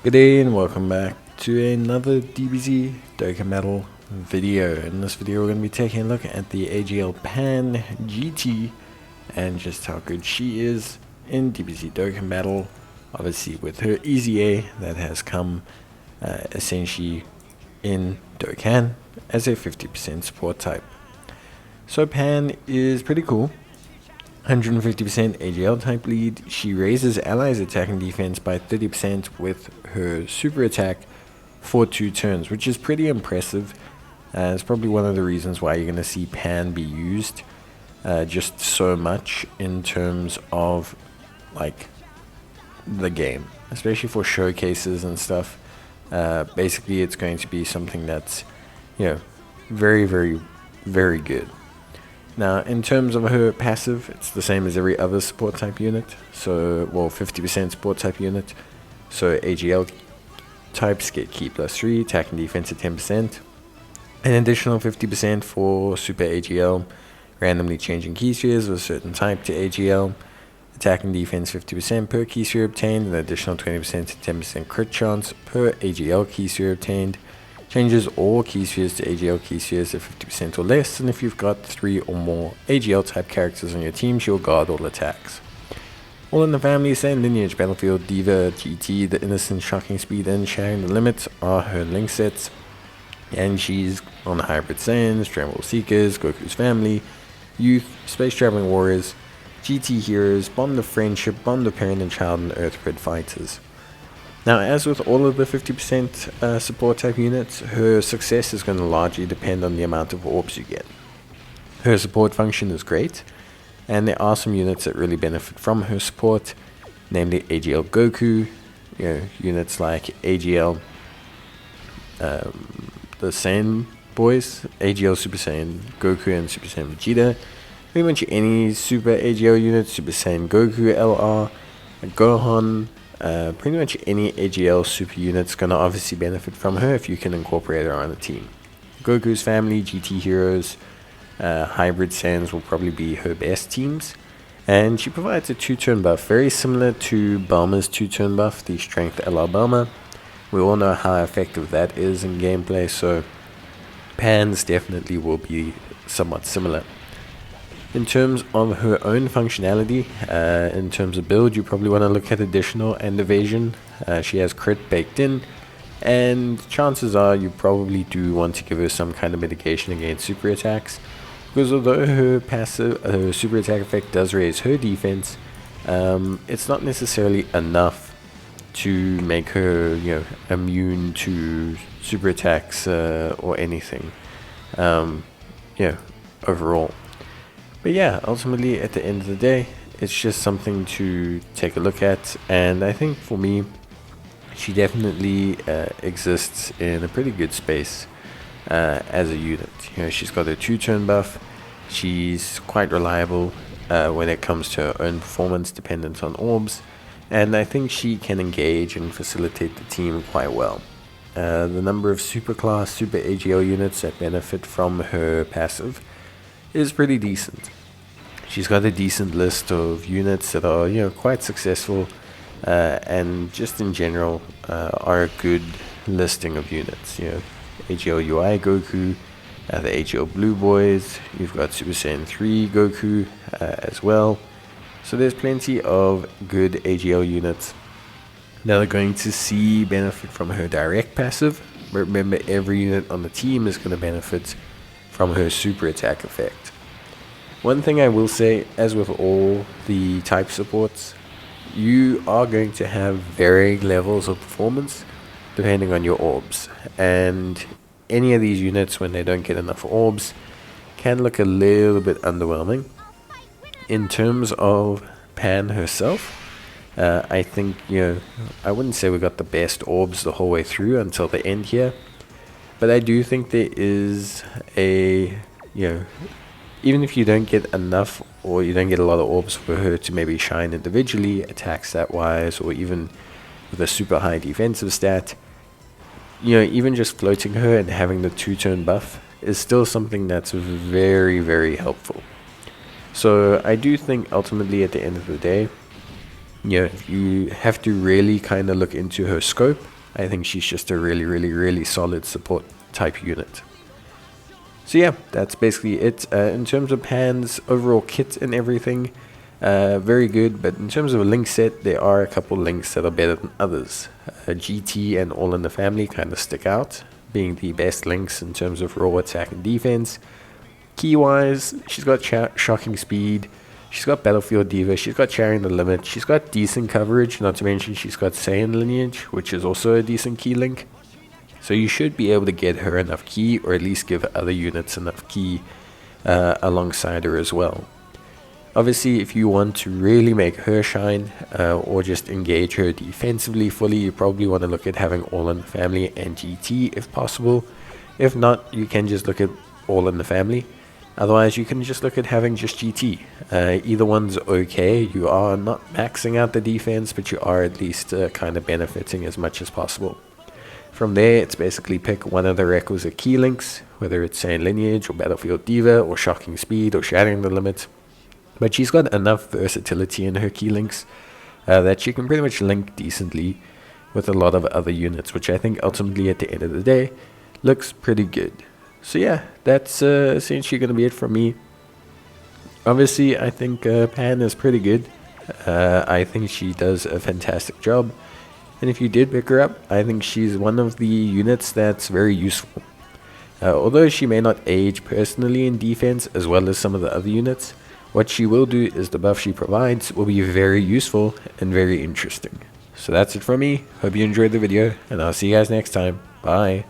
Good day and welcome back to another DBZ Dokkan video. In this video we're going to be taking a look at the AGL Pan GT and just how good she is in DBZ Dokkan Battle. Obviously with her easy A that has come essentially in Dokkan as a 50% support type. So Pan is pretty cool. 150% AGL type lead. She raises allies attack and defense by 30% with her super attack for 2 turns, which is pretty impressive. It's probably one of the reasons why you're going to see Pan be used just so much in terms of like the game, especially for showcases and stuff. Basically it's going to be something that's, very good. Now, in terms of her passive, it's the same as every other support type unit. So, well, 50% support type unit. So, AGL types get key +3, attack and defense at 10%. An additional 50% for Super AGL, randomly changing key spheres of a certain type to AGL. Attack and defense 50% per key sphere obtained, an additional 20% to 10% crit chance per AGL key sphere obtained. Changes all key spheres to AGL key spheres at 50% or less, and if you've got 3 or more AGL type characters on your team, she'll guard all attacks. All in the family, same lineage, Battlefield, Diva, GT, the Innocent, Shocking Speed, and Sharing the Limits are her link sets. And she's on the Hybrid Saiyans, Dragon Ball Seekers, Goku's Family, Youth, Space Traveling Warriors, GT Heroes, Bond of Friendship, Bond of Parent and Child, and Earthbred Fighters. Now, as with all of the 50% support type units, her success is going to largely depend on the amount of orbs you get. Her support function is great, and there are some units that really benefit from her support, namely AGL Goku, units like AGL, the Saiyan boys, AGL Super Saiyan Goku and Super Saiyan Vegeta, pretty much any Super AGL unit, Super Saiyan Goku LR, Gohan. Pretty much any AGL super unit's gonna obviously benefit from her if you can incorporate her on a team. Goku's Family, GT Heroes, Hybrid Saiyans will probably be her best teams, and she provides a 2-turn buff, very similar to Bulma's 2-turn buff, the Strength LR Bulma. We all know how effective that is in gameplay, so Pan's definitely will be somewhat similar. In terms of her own functionality, in terms of build, you probably want to look at additional and evasion. She has crit baked in, and chances are you probably do want to give her some kind of mitigation against super attacks, because although her passive, her super attack effect does raise her defense, it's not necessarily enough to make her, immune to super attacks or anything. Overall. But yeah, ultimately at the end of the day, it's just something to take a look at, and I think for me, she definitely exists in a pretty good space as a unit. She's got a 2-turn buff, she's quite reliable when it comes to her own performance dependent on orbs, and I think she can engage and facilitate the team quite well. The number of superclass, super AGL units that benefit from her passive is pretty decent. She's got a decent list of units that are, quite successful, and just in general are a good listing of units. AGL UI Goku, the AGL Blue Boys. You've got Super Saiyan 3 Goku as well. So there's plenty of good AGL units that are going to see benefit from her direct passive. But remember, every unit on the team is going to benefit from her super attack effect. One thing I will say, as with all the type supports, you are going to have varying levels of performance depending on your orbs, and any of these units, when they don't get enough orbs, can look a little bit underwhelming. In terms of Pan herself, I think, I wouldn't say we got the best orbs the whole way through until the end here, but I do think there is a, even if you don't get enough or you don't get a lot of orbs for her to maybe shine individually, attack stat wise, or even with a super high defensive stat, even just floating her and having the 2-turn buff is still something that's very, very helpful. So I do think ultimately at the end of the day, you have to really kind of look into her scope I think she's just a really solid support type unit. So yeah, that's basically it. In terms of Pan's overall kit and everything, very good, but in terms of a link set, there are a couple links that are better than others. GT and All in the Family kind of stick out, being the best links in terms of raw attack and defense. Key-wise, she's got shocking speed, she's got Battlefield Diva, she's got Sharing the Limit, she's got decent coverage, not to mention she's got Saiyan Lineage, which is also a decent key link. So you should be able to get her enough key, or at least give other units enough key alongside her as well. Obviously, if you want to really make her shine, or just engage her defensively fully, you probably want to look at having All in the Family and GT if possible. If not, you can just look at All in the Family. Otherwise, you can just look at having just GT. Either one's okay. You are not maxing out the defense, but you are at least kind of benefiting as much as possible. From there, it's basically pick one of the requisite key links, whether it's Saiyan Lineage or Battlefield Diva or Shocking Speed or Shattering the Limit. But she's got enough versatility in her key links that she can pretty much link decently with a lot of other units, which I think ultimately at the end of the day looks pretty good. So yeah, that's essentially going to be it from me. Obviously, I think Pan is pretty good. I think she does a fantastic job. And if you did pick her up, I think she's one of the units that's very useful. Although she may not age personally in defense as well as some of the other units, what she will do is the buff she provides will be very useful and very interesting. So that's it from me. Hope you enjoyed the video, and I'll see you guys next time. Bye.